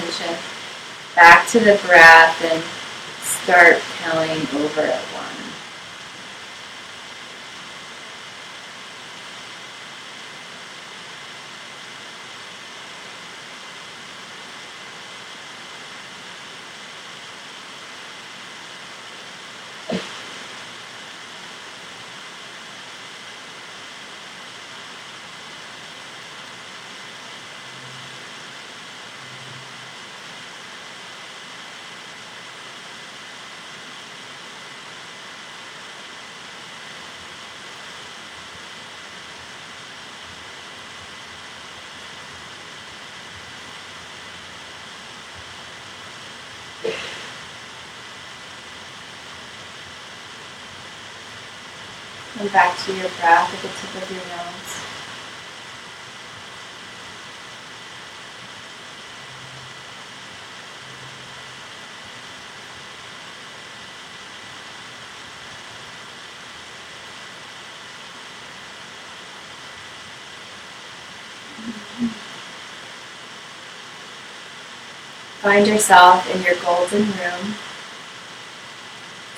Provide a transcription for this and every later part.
attention back to the breath and start counting over at 1. Come back to your breath at the tip of your nose. Find yourself in your golden room.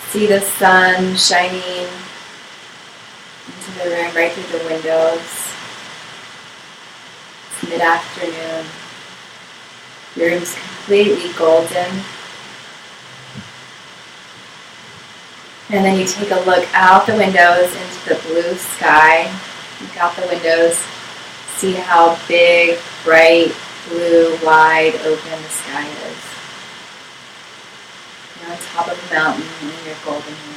See the sun shining into the room right through the windows. It's mid-afternoon. Your room's completely golden. And then you take a look out the windows into the blue sky. Look out the windows. See how big, bright, blue, wide open the sky is. You're on top of a mountain in your golden room.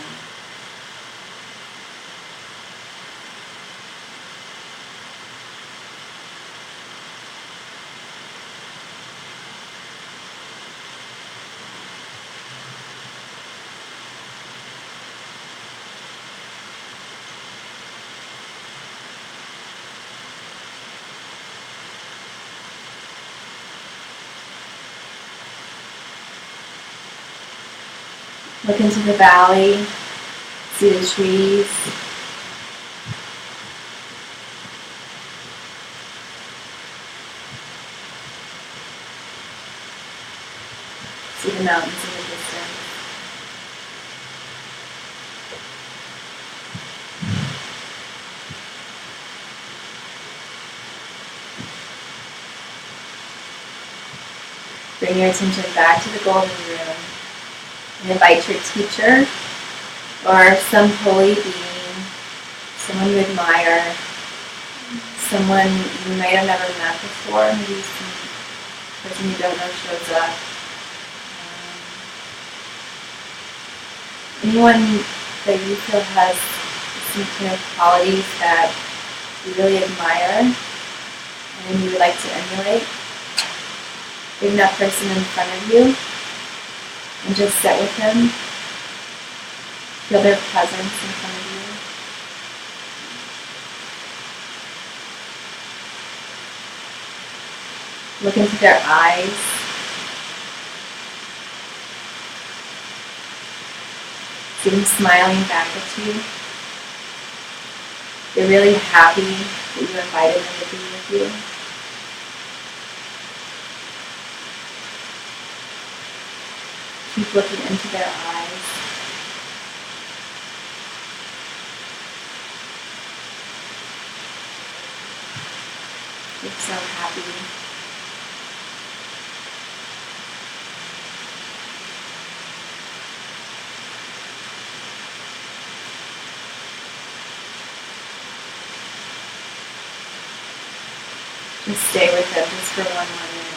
Look into the valley, see the trees. See the mountains in the distance. Bring your attention back to the golden room. And invite your teacher or some holy being, someone you admire, someone you might have never met before, maybe some person you don't know shows up. Anyone that you feel has some kind of qualities that you really admire and you would like to emulate. Bring that person in front of you. And just sit with them. Feel their presence in front of you. Look into their eyes. See them smiling back at you. They're really happy that you invited them to be with you. Keep looking into their eyes. They're so happy. Just stay with them just for 1 more minute.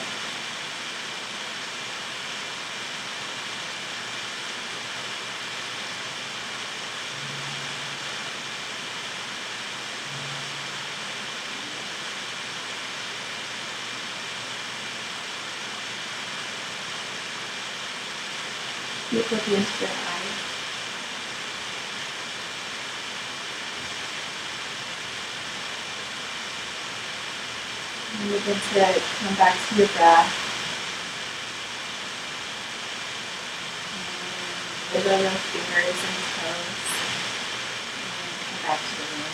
Keep looking into their eyes. And begin to come back to your breath. And wiggle your fingers and toes. And come back to the room.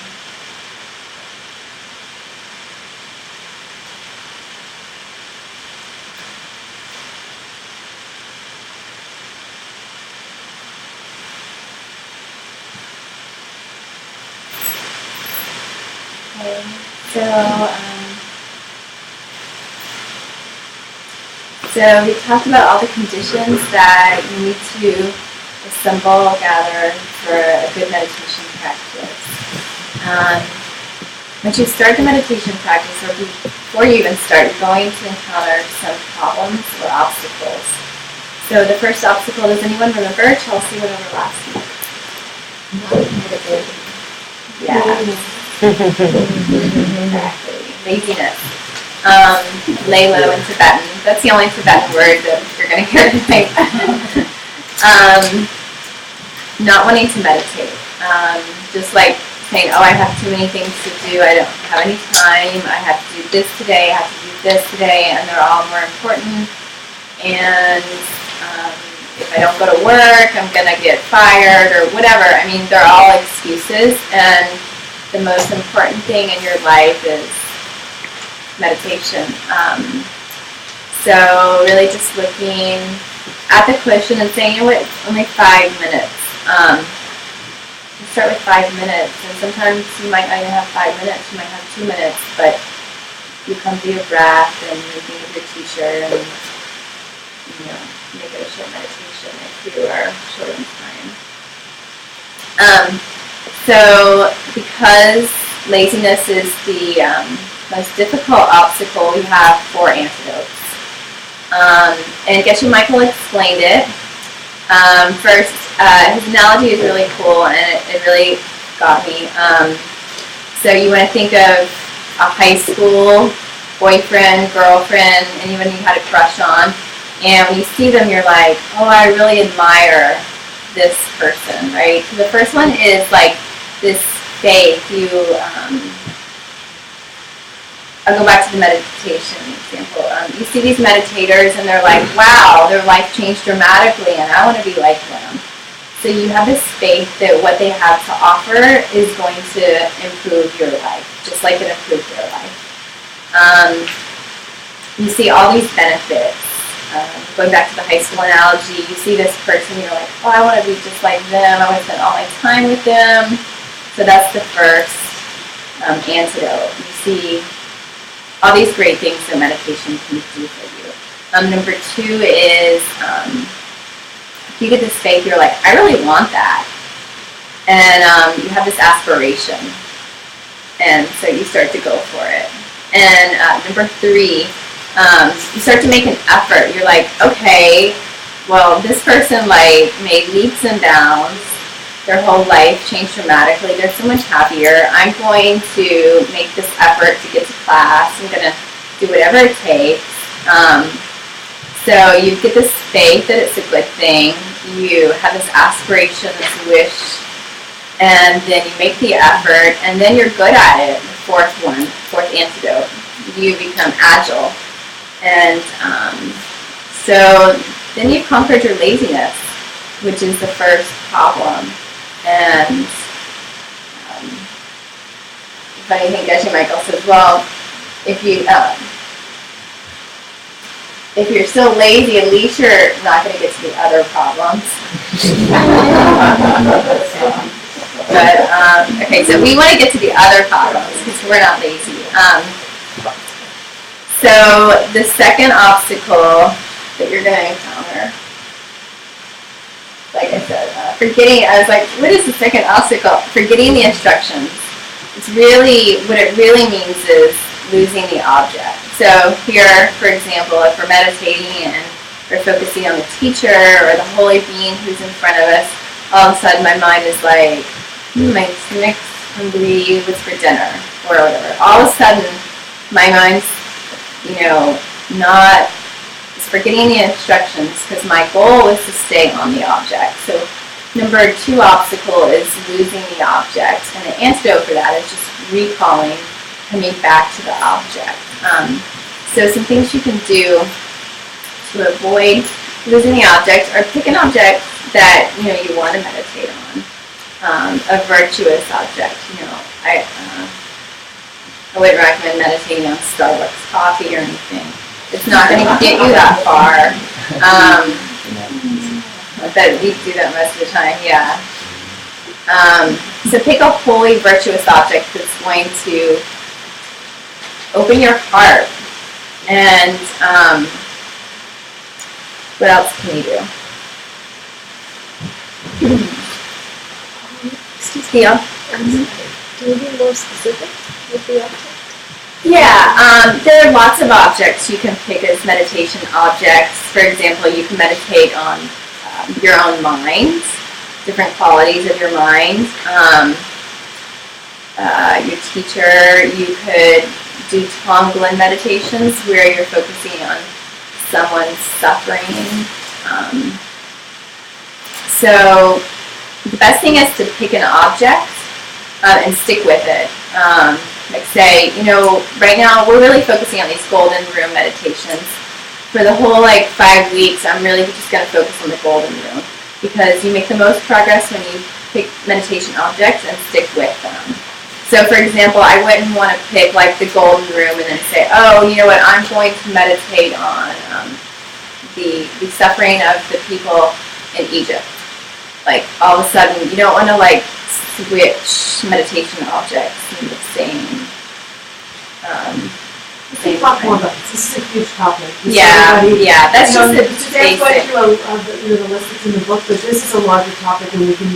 Okay, so we talked about all the conditions that you need to assemble, gather for a good meditation practice. Once you start the meditation practice, or before you even start, you're going to encounter some problems or obstacles. So the first obstacle, does anyone remember? Chelsea went over last week. Yeah. Exactly. Laziness. Lay low in Tibetan. That's the only Tibetan word that you're going to hear tonight. Not wanting to meditate. Just like saying, oh, I have too many things to do. I don't have any time. I have to do this today. I have to do this today. And they're all more important. And if I don't go to work, I'm going to get fired or whatever. I mean, they're all excuses. And the most important thing in your life is meditation. So really just looking at the question and saying, you know what, only 5 minutes. You start with 5 minutes, and sometimes you might not even have 5 minutes, you might have 2 minutes, but you come to your breath and you think of your teacher and make it a short meditation if you are short on time. So because laziness is the most difficult obstacle, we have 4 antidotes. And Geshe Michael explained it. First, his analogy is really cool, and it really got me. So you want to think of a high school boyfriend, girlfriend, anyone you had a crush on, and when you see them, you're like, oh, I really admire this person, right? So the first one is like this faith. I'll go back to the meditation example. You see these meditators and they're like, wow, their life changed dramatically and I want to be like them. So you have this faith that what they have to offer is going to improve your life, just like it improved their life. You see all these benefits. Going back to the high school analogy, you see this person, you're like, oh, I want to be just like them. I want to spend all my time with them. So that's the first antidote. You see all these great things that meditation can do for you. Number 2 is if you get this faith, you're like, I really want that. And you have this aspiration. And so you start to go for it. And number 3, you start to make an effort. You're like, okay, well, this person made leaps and bounds. Their whole life changed dramatically. They're so much happier. I'm going to make this effort to get to class. I'm going to do whatever it takes. So you get this faith that it's a good thing. You have this aspiration, this wish, and then you make the effort, and then you're good at it. The fourth antidote. You become agile. And so then you've conquered your laziness, which is the first problem. And funny thing, Geshe Michael says, well, if you're so lazy, at least you're not going to get to the other problems. But okay, so we want to get to the other problems because we're not lazy. So the second obstacle that you're going to encounter, like I said, forgetting. I was like, what is the second obstacle? Forgetting the instructions. What it really means is losing the object. So here, for example, if we're meditating and we're focusing on the teacher or the holy being who's in front of us, all of a sudden my mind is like, my stomach's hungry, what's for dinner, or whatever. All of a sudden, my mind's, not forgetting the instructions because my goal is to stay on the object. So number 2 obstacle is losing the object, and the antidote for that is just recalling, coming back to the object. So some things you can do to avoid losing the object are pick an object that you want to meditate on, a virtuous object. I wouldn't recommend meditating on Starbucks coffee or anything. It's not going to get you that far. I bet we do that most of the time, yeah. So pick a wholly virtuous object that's going to open your heart. And what else can you do? Excuse me. Yeah. Can you be more specific with the object? Yeah, there are lots of objects you can pick as meditation objects. For example, you can meditate on your own mind, different qualities of your mind. Your teacher, you could do Tonglen meditations where you're focusing on someone's suffering. So the best thing is to pick an object and stick with it. Like say, right now we're really focusing on these golden room meditations. For the whole 5 weeks, I'm really just going to focus on the golden room because you make the most progress when you pick meditation objects and stick with them. So for example, I wouldn't want to pick the golden room and then say, oh, you know what, I'm going to meditate on the suffering of the people in Egypt. All of a sudden, you don't want to switch meditation objects in the same. Let's talk more about this. This is a huge topic. Yeah. That's just the basic. The list that's in the book, but this is a larger topic, and we can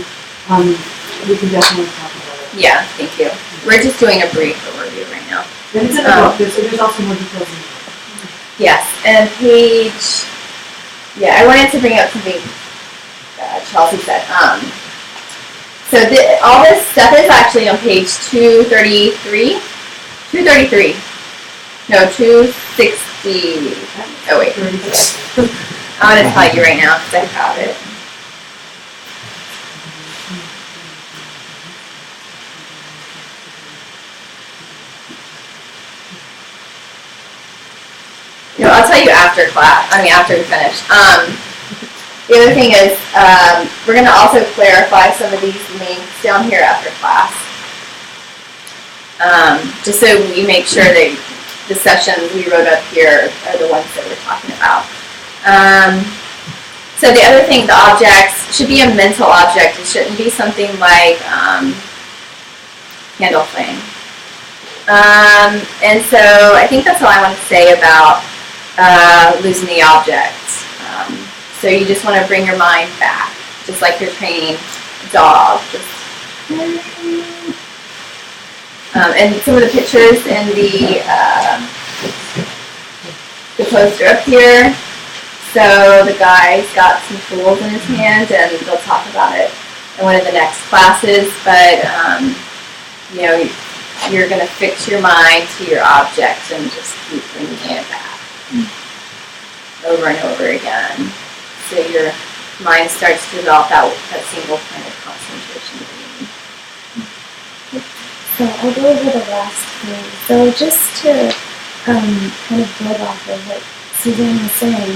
definitely talk about it. Yeah, thank you. We're just doing a brief overview right now. And it's in the book. There's also more details in the book. Yes, and page. Yeah, I wanted to bring up something Chelsea said. So all this stuff is actually on page 233. 233. No, 260. Oh, wait. I'm going to tell you right now because I have it. I'll tell you after class. After we finish. The other thing is, we're going to also clarify some of these links down here after class. Just so we make sure that the sessions we wrote up here are the ones that we're talking about. So the other thing, the objects should be a mental object. It shouldn't be something like candle flame. And so I think that's all I want to say about losing the object. So you just want to bring your mind back, just like you're training a dog. And some of the pictures in the poster up here. So the guy's got some tools in his hand, and they'll talk about it in one of the next classes. But you're going to fix your mind to your object and just keep bringing it back over and over again. So your mind starts to develop that single point of concentration. So I'll go over the last thing. So just to kind of build off of what Suzanne was saying,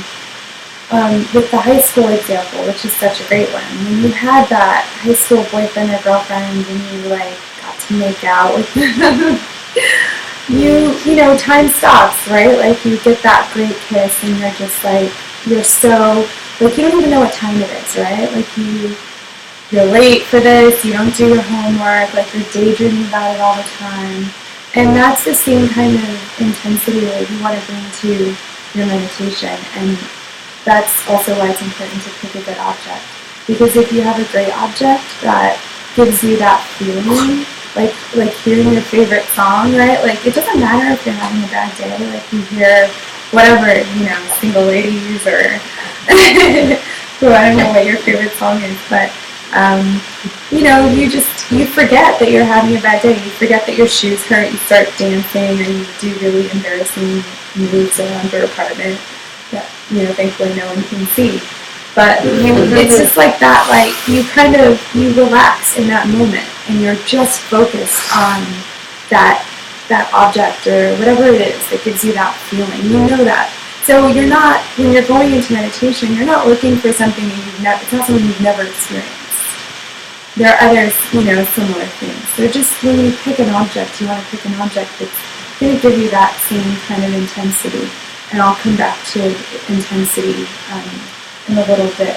with the high school example, which is such a great one, when you had that high school boyfriend or girlfriend and you got to make out with them, time stops, right? You get that great kiss and you're just you're so, you don't even know what time it is, right? You're late for this, you don't do your homework, you're daydreaming about it all the time. And that's the same kind of intensity that you want to bring to your meditation. And that's also why it's important to pick a good object. Because if you have a great object that gives you that feeling, like hearing your favorite song, right? It doesn't matter if you're having a bad day, you hear whatever, Single Ladies or I don't know what your favorite song is, but you forget that you're having a bad day. You forget that your shoes hurt. You start dancing, or you do really embarrassing moves around your apartment that thankfully no one can see. But it's just like that. You relax in that moment, and you're just focused on that object or whatever it is that gives you that feeling. You know that. So you're not, when you're going into meditation, you're not looking for something that it's not something you've never experienced. There are other, similar things. So just when you pick an object, you want to pick an object that's going to give you that same kind of intensity. And I'll come back to intensity in a little bit.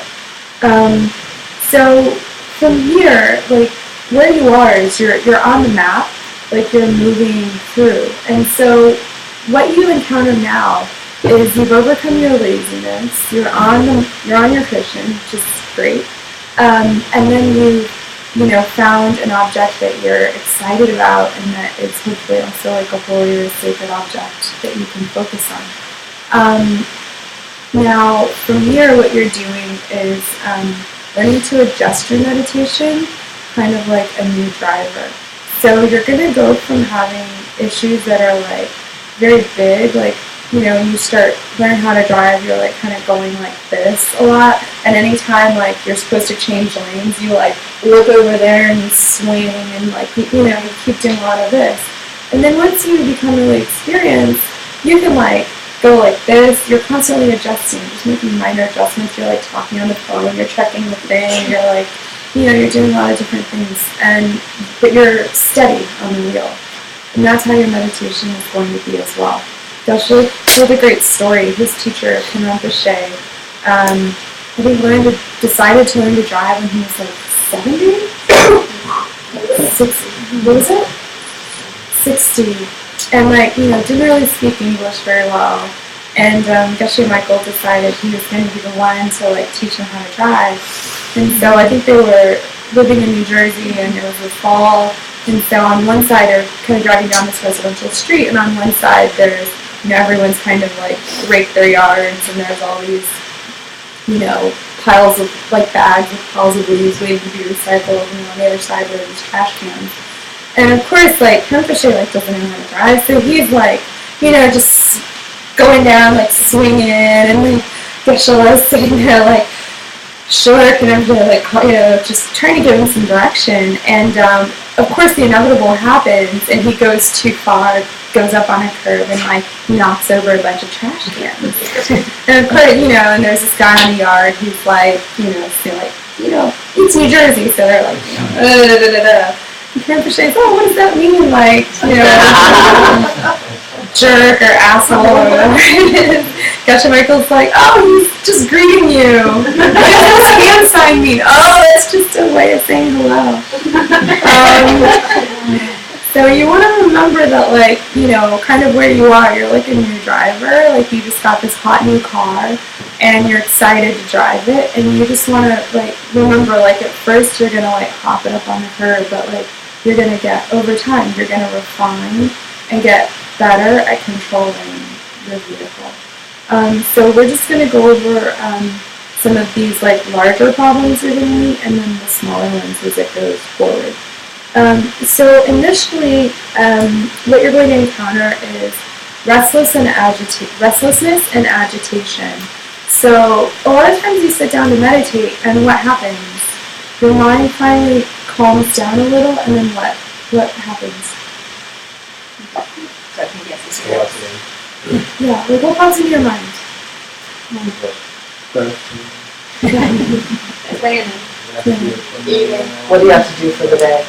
So from here, where you are is you're on the map, like you're moving through. And so what you encounter now is you've overcome your laziness, you're on your cushion, which is great, and then found an object that you're excited about and that is hopefully also like a holy or sacred object that you can focus on. Now, from here, what you're doing is learning to adjust your meditation, kind of like a new driver. So you're going to go from having issues that are like very big, like, you start learning how to drive, you're like kind of going like this a lot, and anytime like you're supposed to change lanes, you like look over there and you swing and like, you keep doing a lot of this. And then once you become really experienced, you can like go like this, you're constantly adjusting, just making minor adjustments, you're like talking on the phone, you're checking the thing, you're like, you're doing a lot of different things, but you're steady on the wheel. And that's how your meditation is going to be as well. Actually, he had a great story. His teacher, Ken Rinpoche, I think decided to learn to drive when he was like 70? What was it? 60. And like, didn't really speak English very well. And Geshe Michael decided he was going to be the one to like teach him how to drive. And so I think they were living in New Jersey and it was the fall. And so on one side they're kind of driving down this residential street, and on one side there's, everyone's kind of like raked their yards, and there's all these, piles of like bags with piles of leaves waiting to be recycled, and on the other side there are these trash cans. And of course, like, Rinpoche like doesn't know how to drive, so he's like, just going down, like swinging, and like Geshe-la's sitting there like, sure, can everybody like, just trying to give him some direction. And of course the inevitable happens, and he goes too far, goes up on a curb and like knocks over a bunch of trash cans. And of course, and there's this guy in the yard who's like, it's New Jersey, so they're like, And Rinpoche's, oh, what does that mean? Like, jerk or asshole or whatever it is. Geshe Michael's like, oh, he's just greeting you. What does this hand sign mean? Oh, that's just a way of saying hello. So you want to remember that, like, kind of where you are, you're like a new driver, like you just got this hot new car, and you're excited to drive it, and you just want to, like, remember, like, at first you're going to, like, hop it up on the curb, but, like, you're going to get, over time, you're going to refine and get better at controlling your vehicle. So we're just going to go over some of these, like, larger problems you're going to meet, and then the smaller ones as it goes forward. So initially, what you're going to encounter is restlessness and agitation. So a lot of times you sit down to meditate, and what happens? Your mind finally calms down a little, and then what happens? So I think yes, it's Yeah, like what pops in your mind? planning. What do you have to do for the day?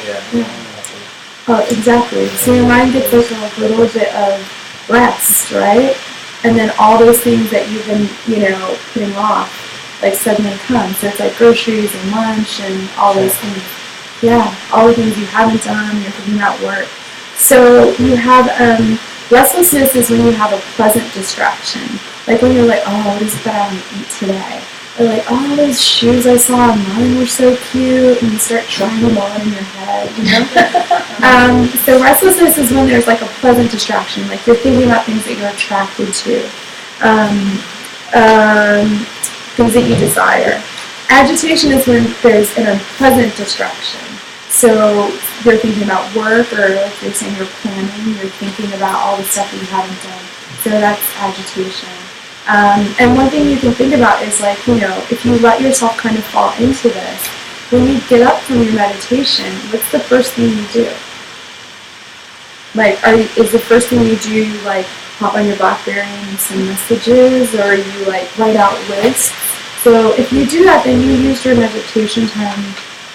Oh, exactly. So your mind gets like a little bit of rest, right? And then all those things that you've been, putting off, like suddenly come. So it's like groceries and lunch and all those things. Yeah, all the things you haven't done, you're thinking about work. So you have, restlessness is when you have a pleasant distraction. Like when you're like, oh, what is it that I want to eat today? Or like, oh, those shoes I saw online were so cute, and you start trying them on in your head, So restlessness is when there's like a pleasant distraction, like you're thinking about things that you're attracted to, things that you desire. Agitation is when there's an unpleasant distraction. So you're thinking about work, or like you're saying you're planning, you're thinking about all the stuff that you haven't done. So that's agitation. And one thing you can think about is like, if you let yourself kind of fall into this, when you get up from your meditation, what's the first thing you do? Like, is the first thing you do, like, hop on your BlackBerry and send messages, or you, like, write out lists? So if you do that, then you use your meditation time,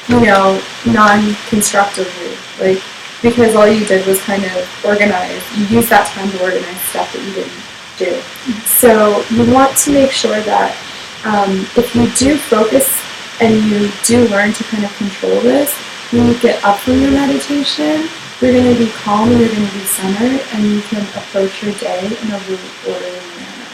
non-constructively, like, because all you did was kind of organize. You used that time to organize stuff that you didn't do. So you want to make sure that if you do focus and you do learn to kind of control this, when you get up from your meditation, you're going to be calm and you're going to be centered, and you can approach your day in a really orderly manner.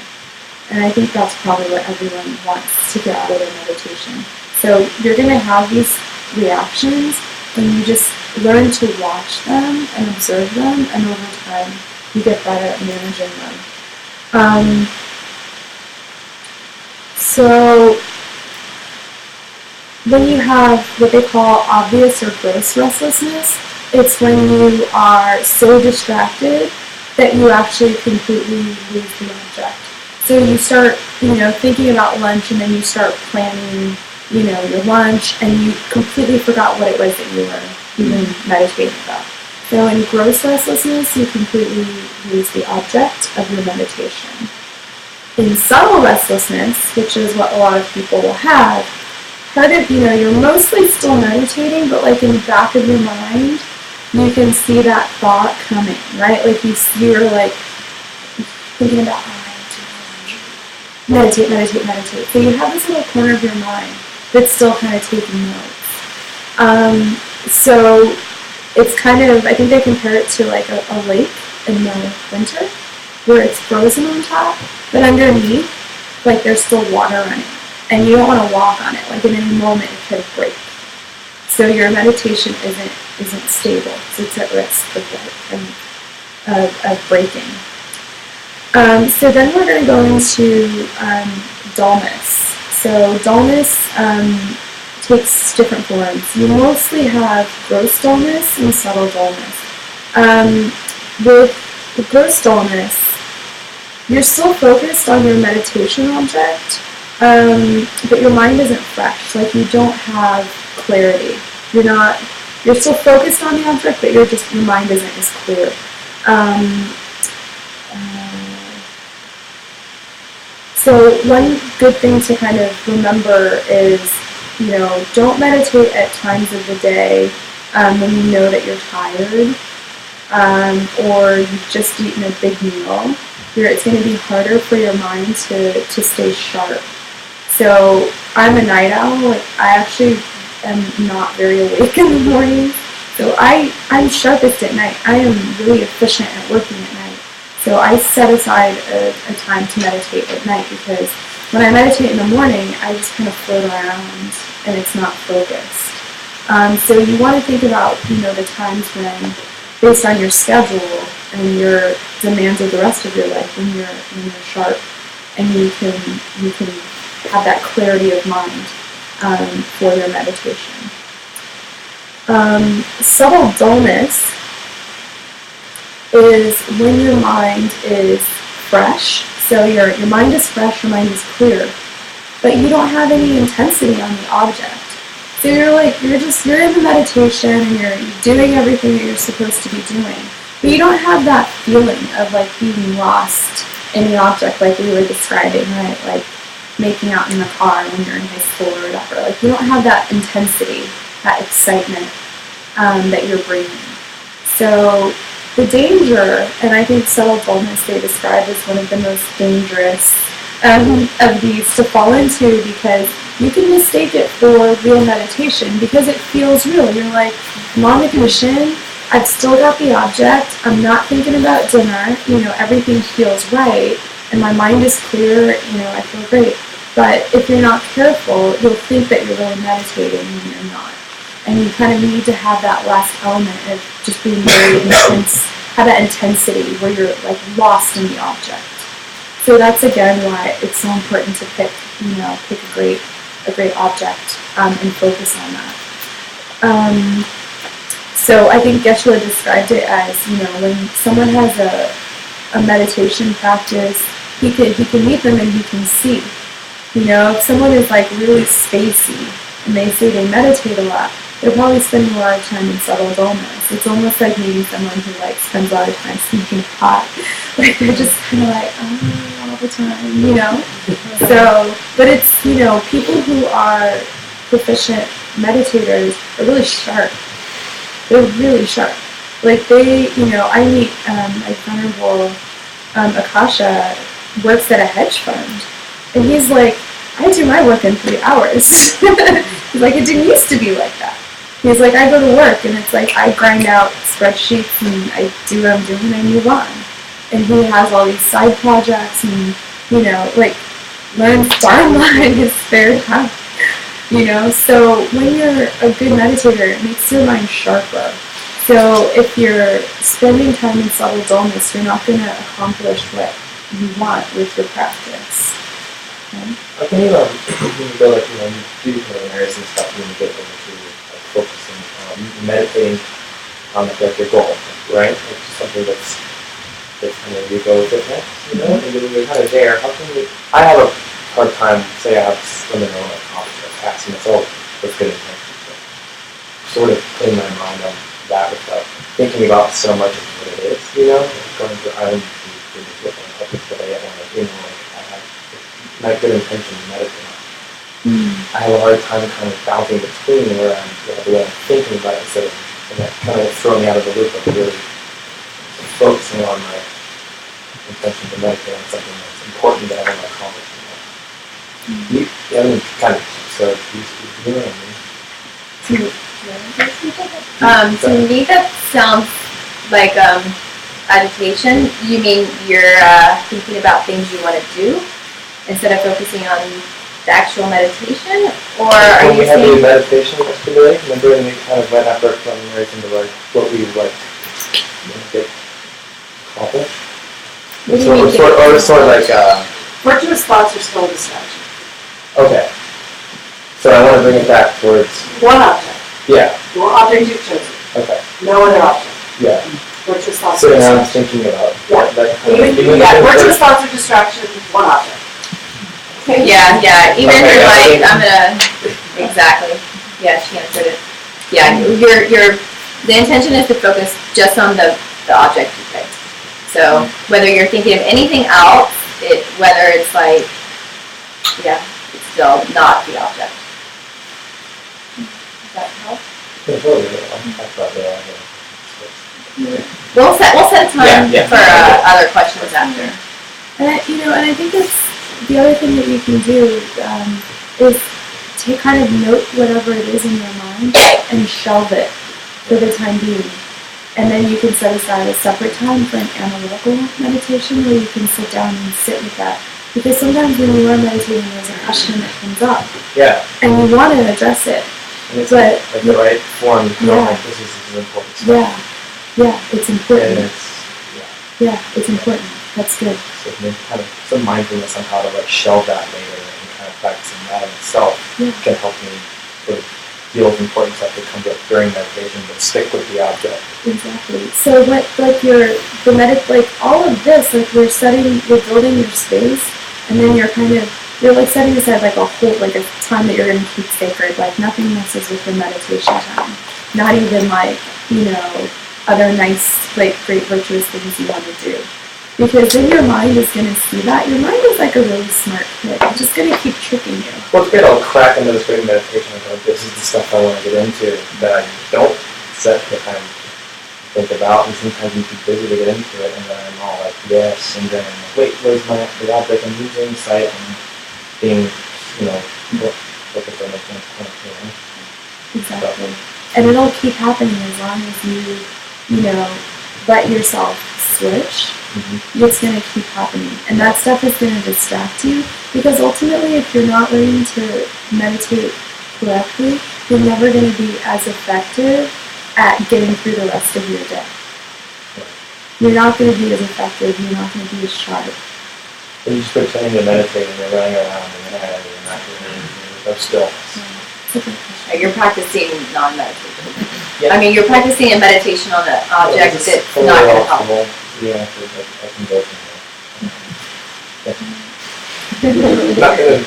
And I think that's probably what everyone wants to get out of their meditation. So you're going to have these reactions, and you just learn to watch them and observe them, and over time you get better at managing them. So when you have what they call obvious or gross restlessness, it's when you are so distracted that you actually completely lose the object. So you start, thinking about lunch, and then you start planning, your lunch, and you completely forgot what it was that you were even meditating about. So in gross restlessness, you completely lose the object of your meditation. In subtle restlessness, which is what a lot of people will have, you're mostly still meditating, but like in the back of your mind, you can see that thought coming, right? Like you're like thinking about meditate. So you have this little corner of your mind that's still kind of taking notes. So it's kind of, I think they compare it to like a lake in the winter, where it's frozen on top, but underneath, like there's still water running, and you don't want to walk on it. Like in any moment, it could break. So your meditation isn't stable, so it's at risk of breaking. So then we're going to go into dullness. So dullness takes different forms. You mostly have gross dullness and subtle dullness. With gross dullness, you're still focused on your meditation object, but your mind isn't fresh. Like you don't have clarity. You're still focused on the object, but your mind isn't as clear. So one good thing to kind of remember is, don't meditate at times of the day when you know that you're tired, or you've just eaten a big meal. It's going to be harder for your mind to stay sharp. So I'm a night owl. Like I actually am not very awake in the morning. So I'm sharpest at night. I am really efficient at working at night. So I set aside a time to meditate at night, because when I meditate in the morning, I just kind of float around and it's not focused. So you want to think about, the times when, based on your schedule and your demands of the rest of your life, when you're sharp and you can have that clarity of mind for your meditation. Subtle dullness is when your mind is fresh. So your mind is fresh, your mind is clear, but you don't have any intensity on the object. So you're in the meditation and you're doing everything that you're supposed to be doing, but you don't have that feeling of like being lost in the object like we were describing, right? Like making out in the car when you're in high school or whatever. Like you don't have that intensity, that excitement that you're bringing. So the danger, and I think subtle dullness they describe as one of the most dangerous of these to fall into, because you can mistake it for real meditation because it feels real. You're like, I'm on the commission, I've still got the object, I'm not thinking about dinner, everything feels right, and my mind is clear, I feel great. But if you're not careful, you'll think that you're really meditating when you're not. And you kind of need to have that last element of just being very intense, have that intensity where you're like lost in the object. So that's again why it's so important to pick a great object and focus on that. So I think Geshe described it as, when someone has a meditation practice, he can meet them and he can see. If someone is like really spacey and they say they meditate a lot, they're probably spending a lot of time in subtle dullness. It's almost like meeting someone who like spends a lot of time smoking pot. Like they're just kind of like, all the time, So, but it's, people who are proficient meditators are really sharp. They're really sharp. Like they, I meet my venerable Akasha works at a hedge fund, and he's like, I do my work in 3 hours. He's like, it didn't used to be like that. He's like, I go to work and it's like I grind out spreadsheets and I do what I'm doing and I move on. And he has all these side projects and, like learns farmland in his spare time. So when you're a good meditator, it makes your mind sharper. So if you're spending time in subtle dullness, you're not going to accomplish what you want with your practice. Okay? How can you, when you go, like, you do different areas and stuff, when you get into, like, focusing, meditating on, like your goal, right? Like, just something that's kind of you go with it next, and then when you're kind of there, how can you, I have a hard time, say I have swimming on a task, and it's all with good intentions, but sort of putting my mind on that without thinking about so much of what it is, like going to an island to different topics that I want to, like I have my good intention to meditate on. I have a hard time kind of bouncing between where I'm, the way I'm thinking about it instead of, and that kind of throw me out of the loop of really focusing on my intention to meditate on something that's important that I want to accomplish. Kind of, so you know what I mean? To me, that sounds like agitation. You mean you're thinking about things you want to do instead of focusing on the actual meditation, or are when you we had the saying meditation yesterday, remember, and we kind of went after preliminaries into like what we would like get accomplished. What do you mean? Sort of like Virtuous thoughts are still a distraction. okay. So I want to bring it back towards One object. yeah. Your object you've chosen. Okay. No other object. Yeah. Virtuous thoughts So are now I'm distraction. thinking about Yeah. that kind of Virtuous thoughts are distraction, one object. Okay. Yeah. Even Okay, you're I like, think- I'm gonna exactly. Yeah, she answered it. Yeah, the intention is to focus just on the object you picked. So whether you're thinking of anything else, whether it's like, it's still not the object. Does that help? We'll set time for other questions after. And I think that's the other thing that you can do is to kind of note whatever it is in your mind and shelve it for the time being. And then you can set aside a separate time for an analytical meditation where you can sit down and sit with that. Because sometimes when you are meditating, there's a question that comes up. Yeah. And you want to address it. And it's But like the right form. Yeah. This is important stuff. Yeah, it's important. And It's important. That's good. So kind of some mindfulness on how to like shelve that later and kind of practicing that in itself can help me sort of deal with important stuff that comes up during meditation, but stick with the object. Exactly. So what, like all of this, like you're building your space, and then you're like setting aside like a time that you're going to keep sacred. Like nothing messes with your meditation time. Not even like, other nice, like great virtuous things you want to do. Because then your mind is going to see that. Your mind is like a really smart kid. It's just going to keep tricking you. Well, it's great. I'll crack into this great meditation and go, this is the stuff I want to get into that I don't set the time to think about. And sometimes I'm too busy to get into it. And then I'm all like, yes. And then I'm like, wait, where's the object I'm using? Sight and being, focused on the thing. Exactly. And it'll keep happening as long as you let yourself switch. It's going to keep happening. And that stuff is going to distract you because ultimately if you're not learning to meditate correctly, you're never going to be as effective at getting through the rest of your day. You're not going to be as effective. You're not going to be as sharp. When you're just pretending to meditate and you're running around in your head and you're not doing anything, you're still. You're practicing non-meditation. Yeah. I mean, you're practicing a meditation on an object that's not going to help. Yeah, I can go from there. Not going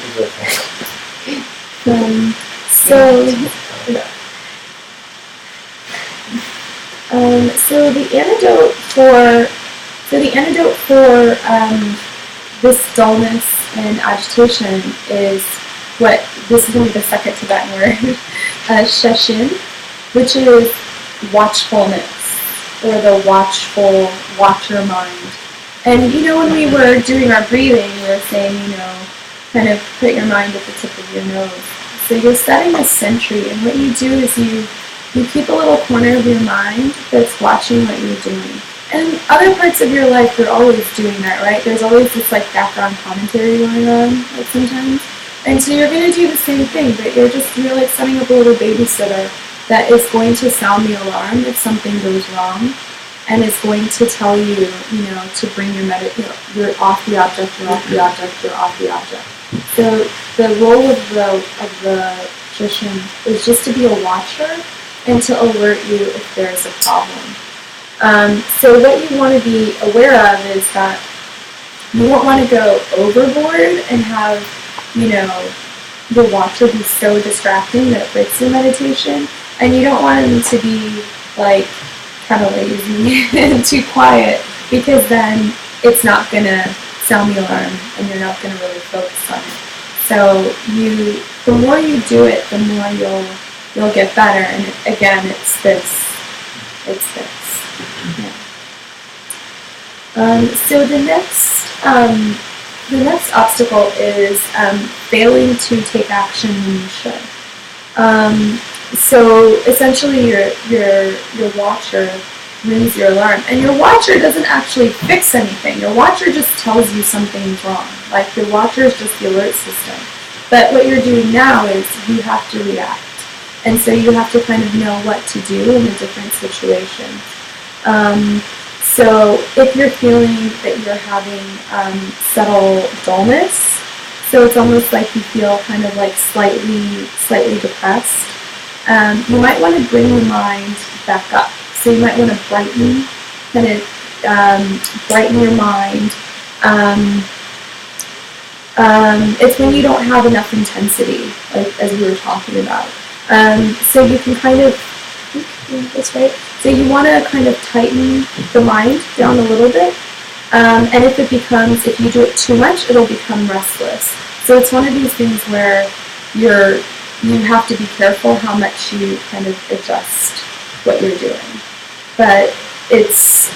So the antidote for this dullness and agitation is this is going to be the second Tibetan word, Sheshin, which is watchfulness, or the watcher mind. And when we were doing our breathing, we were saying, kind of put your mind at the tip of your nose. So you're setting a sentry, and what you do is you keep a little corner of your mind that's watching what you're doing. And other parts of your life, you're always doing that, right? There's always this like background commentary going on, like sometimes. And so you're going to do the same thing, but you're like setting up a little babysitter that is going to sound the alarm if something goes wrong, and is going to tell you, to bring your you're off the object, you're off the object, you're off the object. So the role of the magician is just to be a watcher and to alert you if there's a problem. So what you want to be aware of is that you don't want to go overboard and have, the watcher be so distracting that it breaks your meditation, and you don't want him to be like kind of lazy and too quiet, because then it's not going to sound the alarm and you're not going to really focus on it. So the more you do it, the more you'll get better. And again, it's this. Yeah. So the next obstacle is failing to take action when you should. So essentially, your watcher rings your alarm, and your watcher doesn't actually fix anything. Your watcher just tells you something's wrong. Like, your watcher is just the alert system. But what you're doing now is you have to react, and so you have to kind of know what to do in a different situation. So if you're feeling that you're having subtle dullness, so it's almost like you feel kind of like slightly depressed, you might want to bring your mind back up. So you might want to brighten your mind. It's when you don't have enough intensity, like as we were talking about. So you can kind of, that's right. So you want to kind of tighten the mind down a little bit. And if you do it too much, it'll become restless. So it's one of these things where you have to be careful how much you kind of adjust what you're doing. But it's,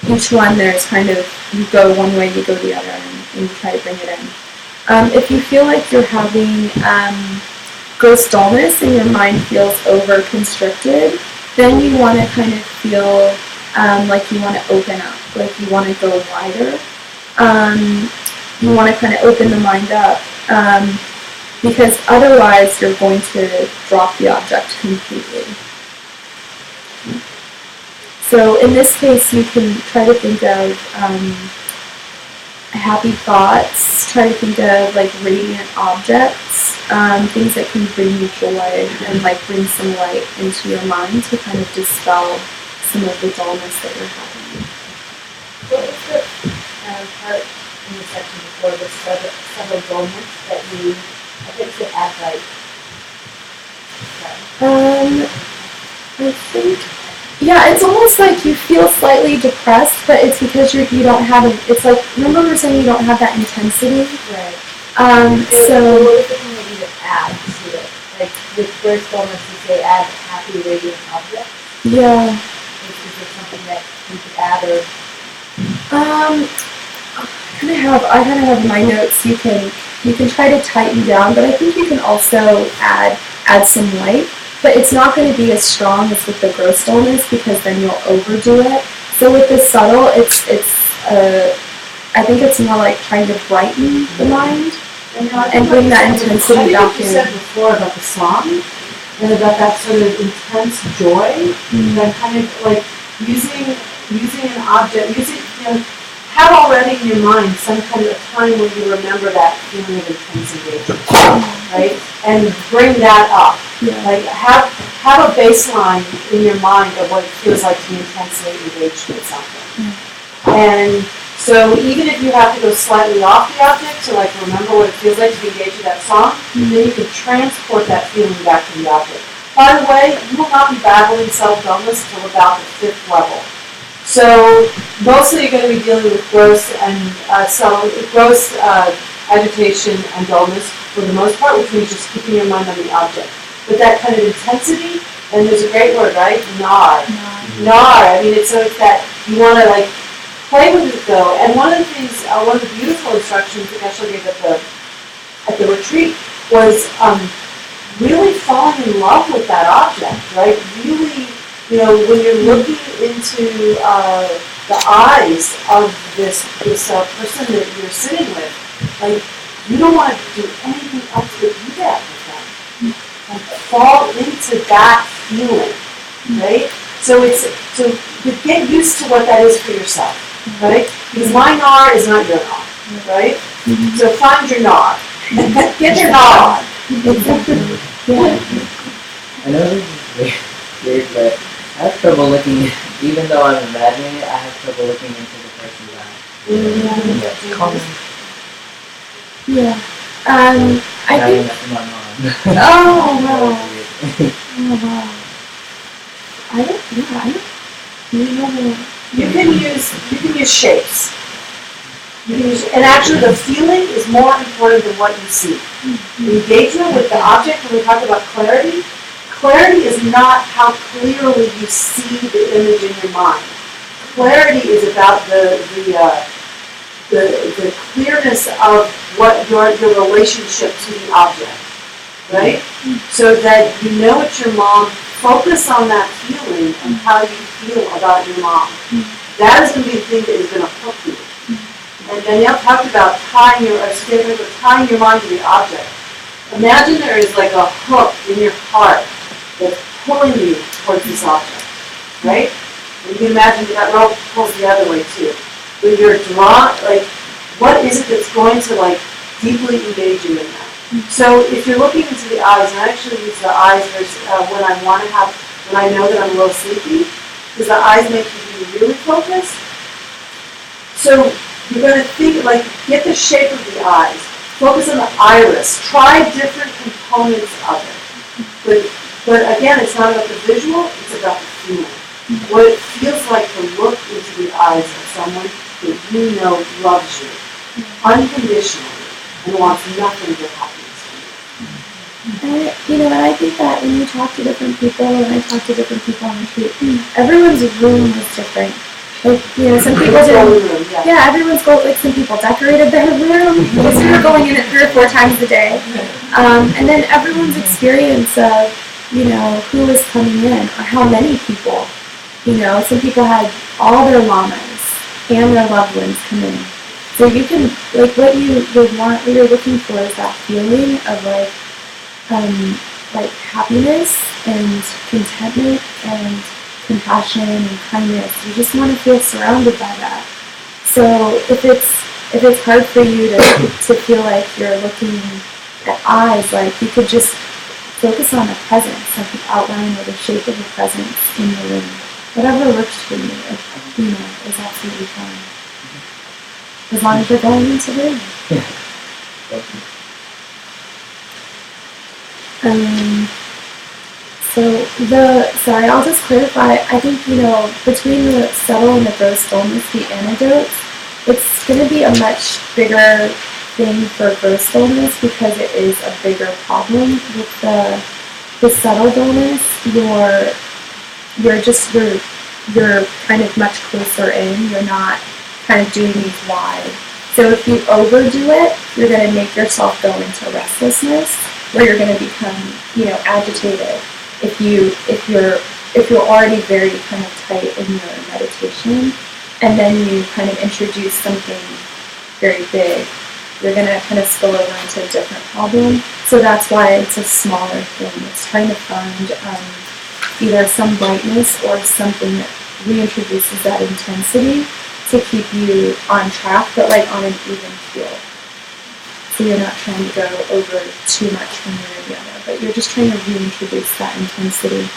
each one there's kind of, you go one way, you go the other, and you try to bring it in. If you feel like you're having gross dullness and your mind feels over-constricted, then you want to kind of feel like you want to open up, like you want to go wider. You want to kind of open the mind up, because otherwise you're going to drop the object completely. So in this case, you can try to think of happy thoughts, try to think of like radiant objects, things that can bring you joy and like bring some light into your mind to kind of dispel some of the dullness that you're having. What was the part in the section before, the subtle dullness that you, I think you add light? I think, yeah, it's almost like you feel slightly depressed, but it's because you don't have it. It's like, remember we were saying you don't have that intensity? Right. So what is the thing that you would add to it? Like with burst dullness, you say add happy radiant objects. yeah. Is there something that you could add, or? I kind of have in my notes. You can try to tighten down, but I think you can also add some light. But it's not going to be as strong as with the gross dullness, because then you'll overdo it. So with the subtle, I think it's more like trying to brighten the mind and bring that intensity back I think you in. said before about the song and about that sort of intense joy, that kind of like using an object, have already in your mind some kind of time when you remember that feeling of intense engagement, right? And bring that up. Yeah. Like have a baseline in your mind of what it feels like to be intensely engaged with something. And so even if you have to go slightly off the object to like remember what it feels like to be engaged with that song, then you can transport that feeling back to the object. By the way, you will not be battling self-dullness until about the 5th level. So mostly you're going to be dealing with gross agitation and dullness for the most part, which means just keeping your mind on the object. But that kind of intensity, and there's a great word, right? Nar. I mean, it's that you want to like play with it though. And one of the things, one of the beautiful instructions that Geshe gave at the retreat was really falling in love with that object, right? Really, when you're looking into the eyes of this person that you're sitting with, like, you don't want to do anything else but do that with them. And fall into that feeling, right? So get used to what that is for yourself, right? Because my gnar is not your gnar, right? So find your gnar. Get your gnar on. Yeah. I know this is weird, but I have trouble looking, even though I'm imagining it, I have trouble looking into the person's eyes. Yeah. I think. That's my mom. Oh wow. Oh wow. I don't know. You can use shapes. And actually the feeling is more important than what you see. The engagement with the object, when we talk about clarity is not how clearly you see the image in your mind. Clarity is about the clearness of what your relationship to the object, right? So that you know it's your mom, focus on that feeling and how you feel about your mom. That is going to be the thing that is going to hook you. And Danielle talked about tying your mind to the object. Imagine there is like a hook in your heart that's pulling you towards this object, right? And you can imagine that rope pulls the other way too. When you're drawn, like, what is it that's going to like deeply engage you in that? So if you're looking into the eyes, and I actually use the eyes when I know that I'm a little sleepy, because the eyes make you be really focused. So you're going to think, like, get the shape of the eyes. Focus on the iris. Try different components of it. But again, it's not about the visual, it's about the feeling. What it feels like to look into the eyes of someone that you know loves you unconditionally and wants nothing but happiness for you. And I think that when you talk to different people, and I talk to different people on retreat, everyone's room is different. Like, some people everyone's some people decorated their room, because you're going in it 3 or 4 times a day. And then everyone's experience of, who is coming in, or how many people. Some people had all their lamas and their loved ones come in. So you can, like, what you're looking for is that feeling of like happiness and contentment and compassion and kindness. You just want to feel surrounded by that. So if it's hard for you to feel like you're looking at eyes, like, you could just focus on the presence, like the outline or the shape of the presence in the room. Whatever works for you, is absolutely fine. As long as you're going into the room. I'll just clarify, I think, between the subtle and the gross dullness, the antidotes, it's going to be a much bigger thing for gross dullness, because it is a bigger problem. With the subtle dullness, you're kind of much closer in, you're not kind of doing these wide. So if you overdo it, you're going to make yourself go into restlessness, where you're going to become, agitated. If you're already very kind of tight in your meditation, and then you kind of introduce something very big, you're going to kind of spill over into a different problem. So that's why it's a smaller thing. It's trying to find either some brightness or something that reintroduces that intensity to keep you on track, but like on an even keel. So you're not trying to go over too much one way or the other, but you're just trying to reintroduce that intensity.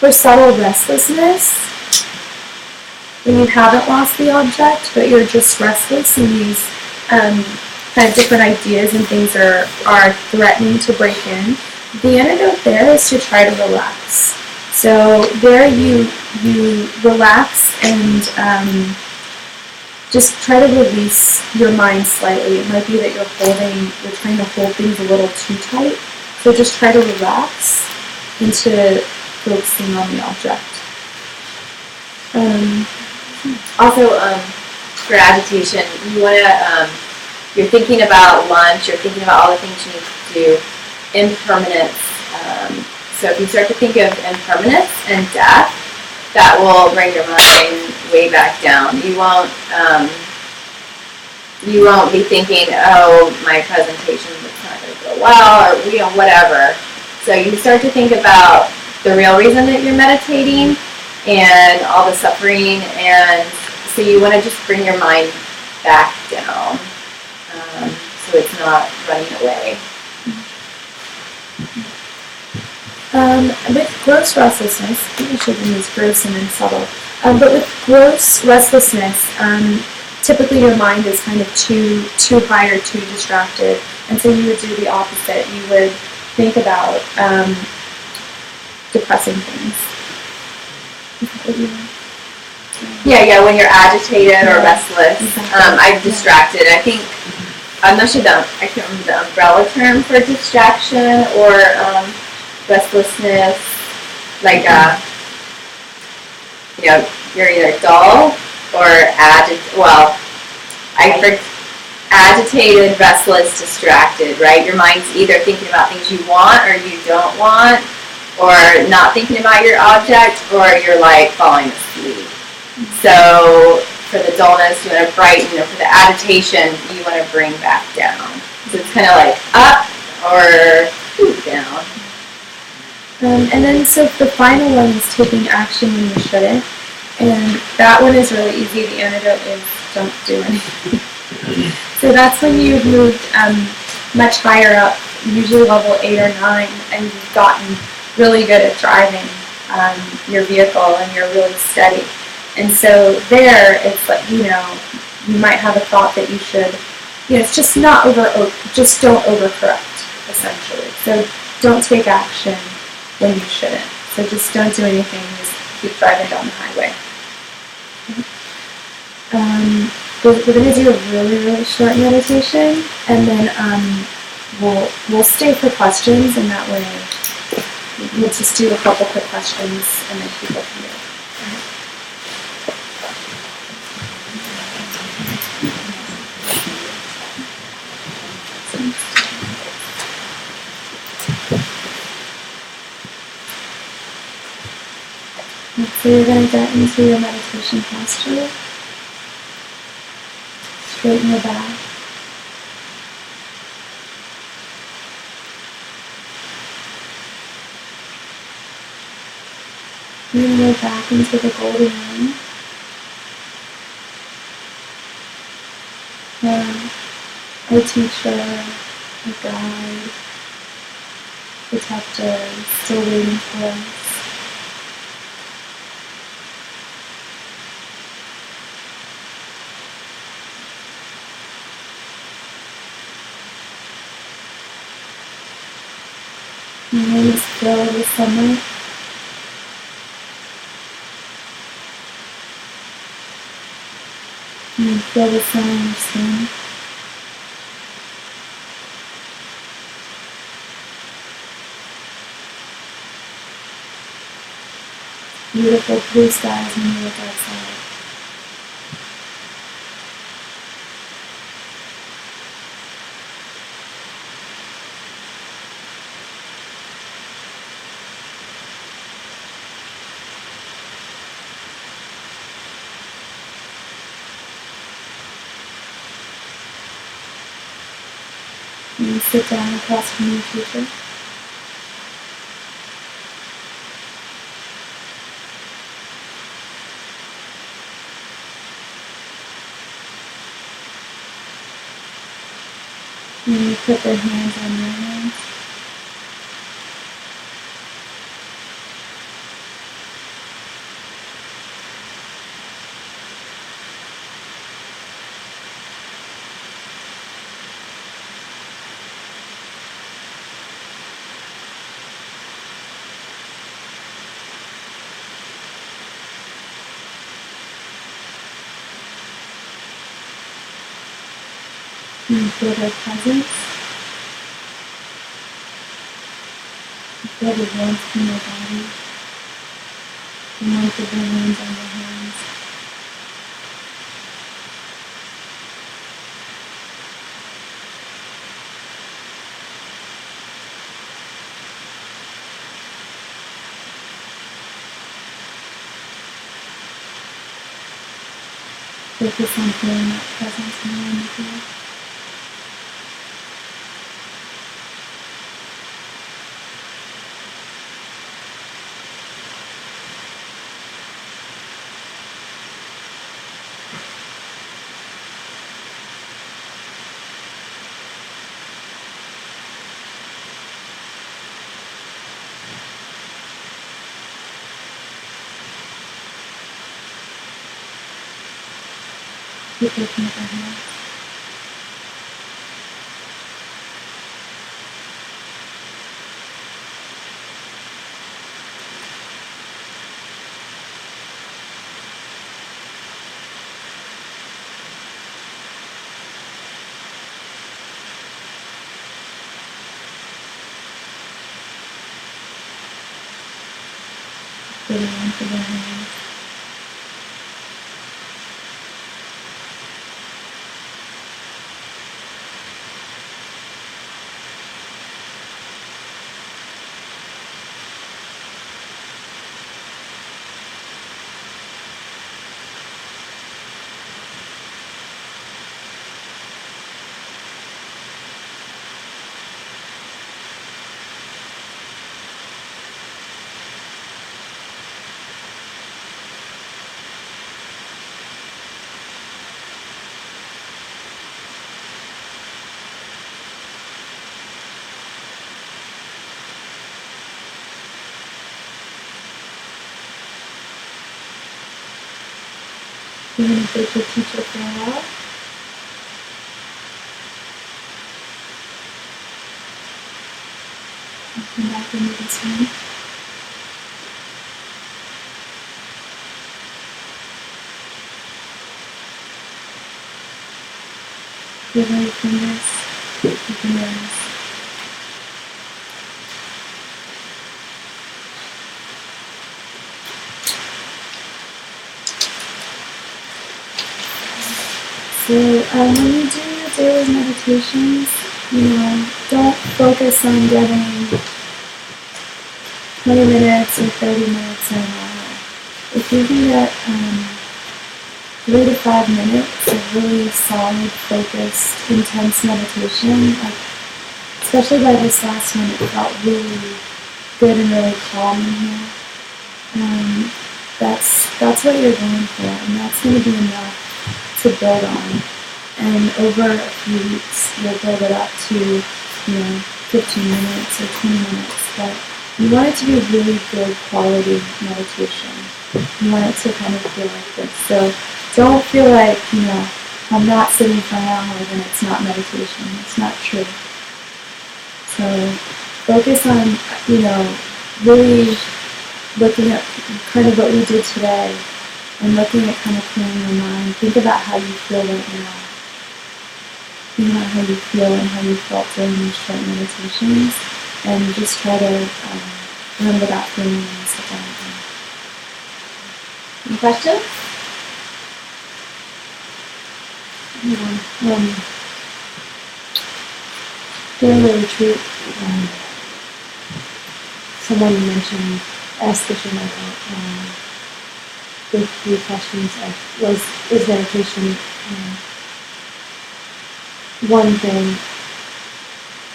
For subtle restlessness, when you haven't lost the object, but you're just restless and these kind of different ideas and things are threatening to break in, the antidote there is to try to relax. So there you relax and just try to release your mind slightly. It might be that you're trying to hold things a little too tight. So just try to relax into focusing on the object. Also, for agitation, you want to you're thinking about lunch, you're thinking about all the things you need to do, impermanence. So if you start to think of impermanence and death, that will bring your mind way back down. You won't be thinking, oh, my presentation was not going to go well, or whatever. So you start to think about the real reason that you're meditating and all the suffering, and so you want to just bring your mind back down, so it's not running away. With gross restlessness, I think I should use gross and then subtle. But with gross restlessness, typically your mind is kind of too high or too distracted, and so you would do the opposite. You would think about depressing things. Is that what you want? Yeah, when you're agitated or restless. Exactly. I'm distracted. I think, I'm not sure I can't remember the umbrella term for distraction or restlessness. Like, you're either dull or agitated, restless, distracted, right? Your mind's either thinking about things you want or you don't want, or not thinking about your object, or you're like falling asleep. So for the dullness, you want to brighten, or for the agitation, you want to bring back down. So it's kind of like up or down. And then so the final one is taking action when you shouldn't. And that one is really easy. The antidote is don't do anything. So that's when you've moved much higher up, usually level 8 or 9, and you've gotten really good at driving your vehicle and you're really steady. And so there, it's like, you might have a thought that you should, it's just just don't overcorrect, essentially. So don't take action when you shouldn't. So just don't do anything, just keep driving down the highway. We're going to do a really, really short meditation, and then we'll stay for questions, and that way we'll just do a couple quick questions, and then people can do it. So you're going to get into your meditation posture. Straighten your back. You go back into the golden room. Our teacher, our guide, protector is still waiting for us. Your room is filled with sunlight. And you feel the sun on your skin. Beautiful blue skies when you look outside. And you sit down across from your teacher. And you put their hands on your hands. And you feel their presence. You feel the warmth in your body. The warmth of their hands on your hands. Focus on feeling that presence in the moment here. Keep looking at the hands. Feeling into the hands. You're going to take your teacher for a while. And come back into this room. Feel your fingers, your fingers. So when you do your daily meditations, don't focus on getting 20 minutes or 30 minutes or an hour. If you can get 3 to 5 minutes of really solid, focused, intense meditation, especially by this last one, it felt really good and really calm in here. That's what you're going for, and that's going to be enough to build on. And over a few weeks, you'll build it up to, 15 minutes or 20 minutes. But you want it to be really good quality meditation. You want it to kind of feel like this. So don't feel like, I'm not sitting for an hour, then it's not meditation. It's not true. So focus on, really looking at kind of what we did today and looking at kind of clearing your mind. Think about how you feel right now. Think about how you feel and how you felt during these short meditations, and just try to remember that feeling and sit down again. Any questions? During the retreat, someone mentioned, asked the Shamata, with a few questions of, is meditation one thing,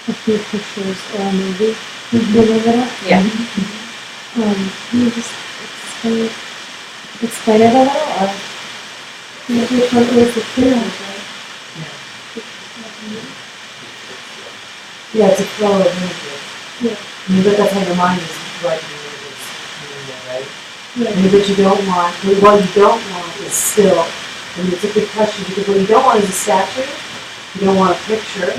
a few pictures, or a movie? Remember that? Yeah. Can you just explain it a little, or which one was the clear one, right? Yeah, it's a flow of images. Yeah. But that's how your mind is writing images, right? Yeah. But you don't want, what you don't want is still. It's a good question, because what you don't want is a statue, you don't want a picture,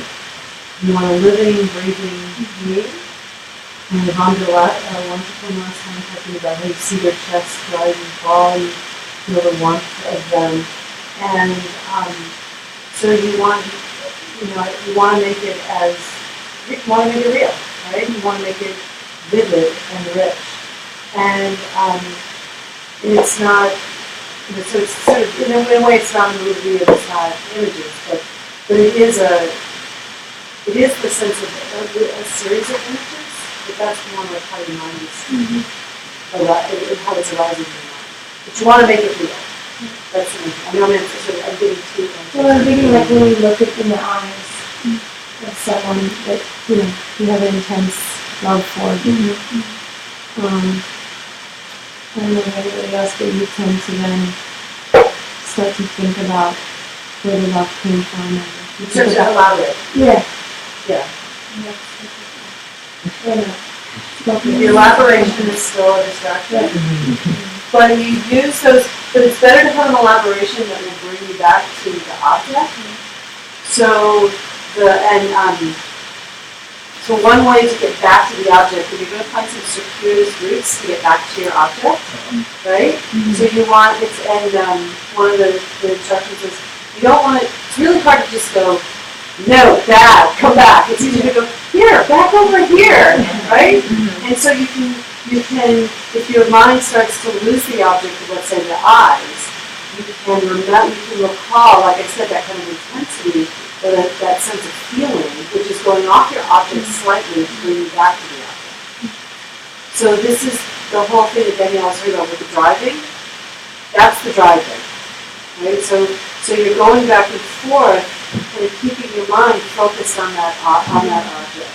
you want a living, breathing being. And Vandala, wonderful last time, talking about how you see their chest rise and fall, you feel the warmth of them. And so you want to make it real, right? You want to make it vivid and rich. And it's not, so it's sort of, in a way it's not a movie, it's not images, but it is the sense of a series of images, but that's more like how your mind is, how it's arising in your mind. But you want to make it real. That's amazing. I know I'm getting too. Well, I'm thinking like when you look at in the eyes of someone that, you know, you have an intense love for. I don't know if anybody else, but you tend to then start to think about where the love came from. And You start to elaborate. yeah. Yeah. Yeah. The elaboration is still a distraction. But you use those, but it's better to have an elaboration that will bring you back to the object. So so one way to get back to the object, if you're going to find some circuitous routes to get back to your object, right? So you want it's one of the instructions is you don't want it. It's really hard to just go, no, bad, come back. It's easier to go here, back over here, right? And so you can, if your mind starts to lose the object of, let's say, the eyes, you can recall, like I said, that kind of intensity, or that sense of feeling, which is going off your object slightly to bring you back to the object. So this is the whole thing that Danielle was talking about with the driving. That's the driving, right? So you're going back and forth, and keeping your mind focused on that object.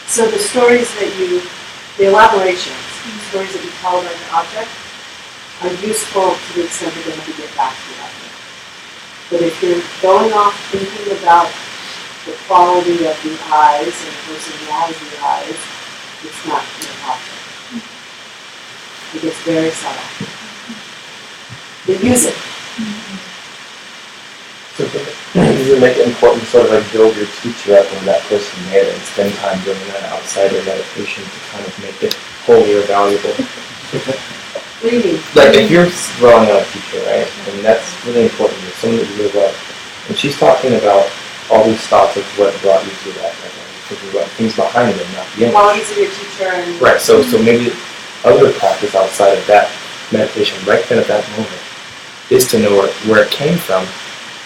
So the stories the elaborations, the stories that you tell about your object, are useful to the extent that they help you get back to the object. But if you're going off thinking about the quality of the eyes and the personality of the eyes, it's not your object. It gets very subtle. You use it. So does it make it important to sort of like build your teacher up when that person made it and spend time doing that outside of meditation to kind of make it holy or valuable? What do you mean? Like if you're drawing on a teacher, right, and that's really important, it's someone that you really love, and she's talking about all these thoughts of what brought you to that, and thinking about things behind them, not the image. Qualities of your teacher and... Right, so maybe other practice outside of that meditation right then at that moment is to know where it came from,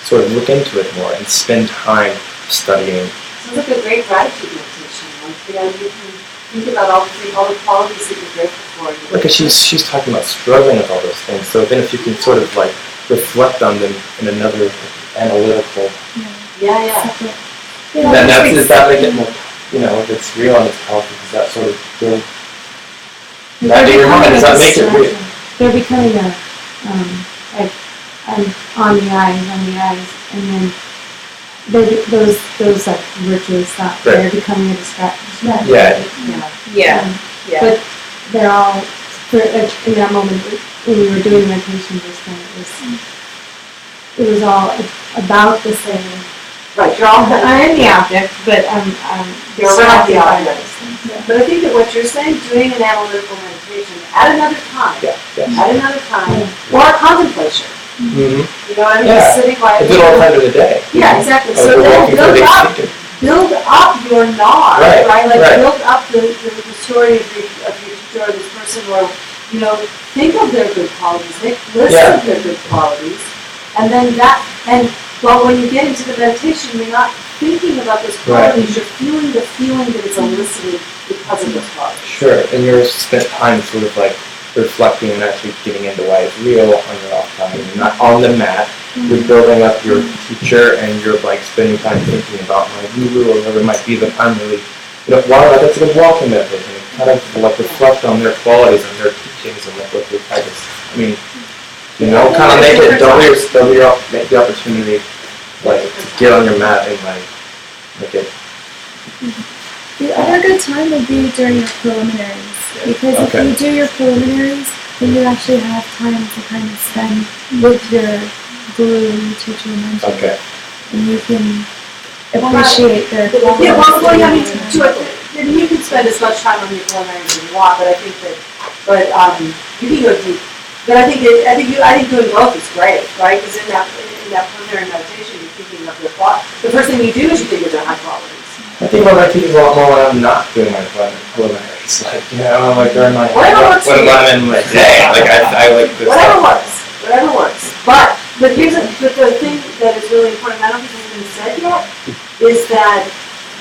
sort of look into it more and spend time studying. Sounds like a great gratitude meditation. Like, you can think about all the qualities that you're grateful for. Because she's talking about struggling with all those things. So then if you can sort of like reflect on them in another analytical. Yeah. Does that make it more, if it's real and it's powerful, does that sort of build that in your mind? Does that make it real? They're becoming on the eyes, and then those like virtuous thoughts. Right. They're becoming a distraction. Yeah. But they're all in that moment when we were doing meditation just then. It was all about the same. Right, you're all I'm the object, but you're around the object. Yeah. But I think that what you're saying, doing an analytical meditation at another time, or a contemplation. Mm-hmm. You know what I mean? Just sitting I do it all the time of the day. Yeah, exactly. So then build up your nar, right? Build up the story of your teacher or this person, or think of their good qualities, list of their good qualities, and then well, when you get into the meditation, you're not thinking about those qualities. You're feeling the feeling that it's elicited because of those qualities. Sure, and you're spent time sort of like reflecting and actually getting into why it's real on your off time. You're not on the mat. You're building up your teacher, and you're like spending time thinking about my guru or whatever it might be that I'm really, wow, that's a good walking meditation. And kind of like reflect on their qualities and their teachings and like what they practice. I mean, kind of make it make the opportunity like to get on your mat and like make it. The other good time would be during your preliminaries, because if you do your preliminaries, then you actually have time to kind of spend with your guru and your teacher and mentor. Okay. And you can appreciate their qualities. Yeah, you can spend as much time on your preliminaries as you want, but I think you can go deep. But I think doing both is great, right? Because in that preliminary meditation, you're thinking of their qualities. The first thing you do is you think of their high qualities. I think about my teachers a lot more when I'm not doing my preliminaries. Like, like during my when I'm in my day. Like I like this. Whatever works. But the thing that is really important, I don't think has been said yet, is that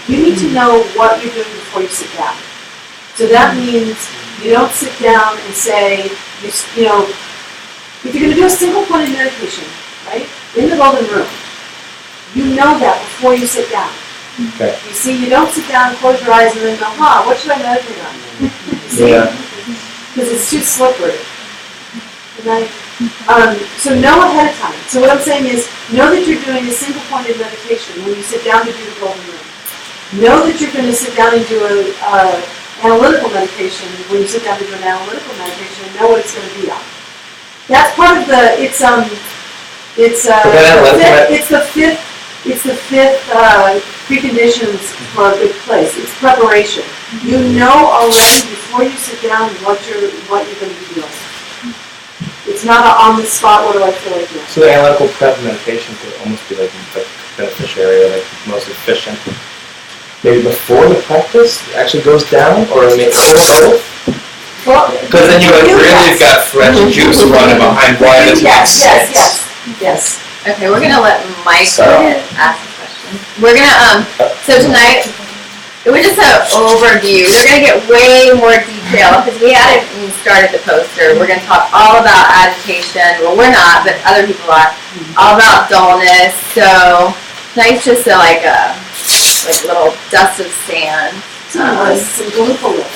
you need to know what you're doing before you sit down. So that means you don't sit down and say, If you're gonna do a single pointed meditation, right, in the golden room, you know that before you sit down. Okay. You see, you don't sit down, close your eyes, and then go, what should I meditate on? You see? Yeah. Because it's too slippery. Right? So know ahead of time. So what I'm saying is, know that you're doing a single pointed meditation when you sit down to do the golden room. Know that you're going to sit down and do a analytical meditation when you sit down to do an analytical meditation, and know what it's going to be on. That's part of the. It's the fifth preconditions for a good place. It's preparation. You know already before you sit down what you're going to be doing. It's not on the spot. What do I feel like doing? So the analytical prep meditation could almost be like beneficiary, like most efficient. Maybe before the practice actually goes down, or maybe both. Because then you really got fresh juice running behind why this makes sense. Yes. Okay, we're gonna let Mike ask a question. We're gonna so tonight it was just an overview. They're gonna get way more detail because we hadn't even started the poster. We're gonna talk all about agitation. Well, we're not, but other people are. All about dullness. So tonight's just like a little dust of sand. Some glucose.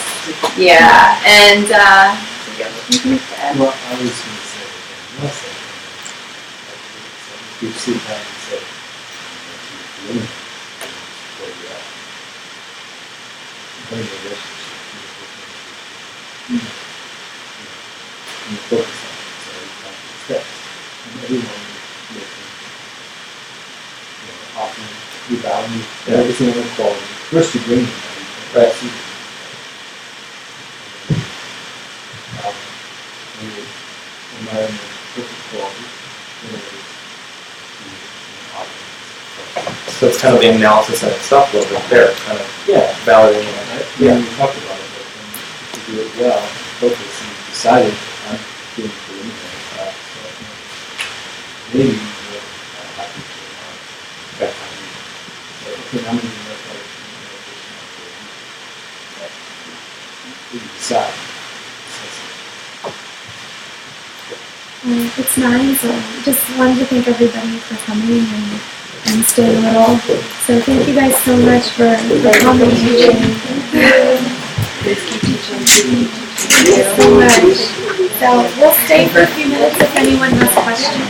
Yeah, and Well, I was going to say you sit down and say, where you at? When you're and you focus on it, so you practice steps. And everyone often you value every single quality. First you bring them, right? Environment, perfect quality, So it's kind of the analysis in itself a little bit there, kind of validating it. Yeah, we talked about it, but if you do it well, focus, and you decided I'm doing it for anything, maybe you're happy to okay, I'm going to make that you decide. It's 9, so just wanted to thank everybody for coming and staying a little. So thank you guys so much for coming. Thank you so much. So we'll stay for a few minutes if anyone has questions.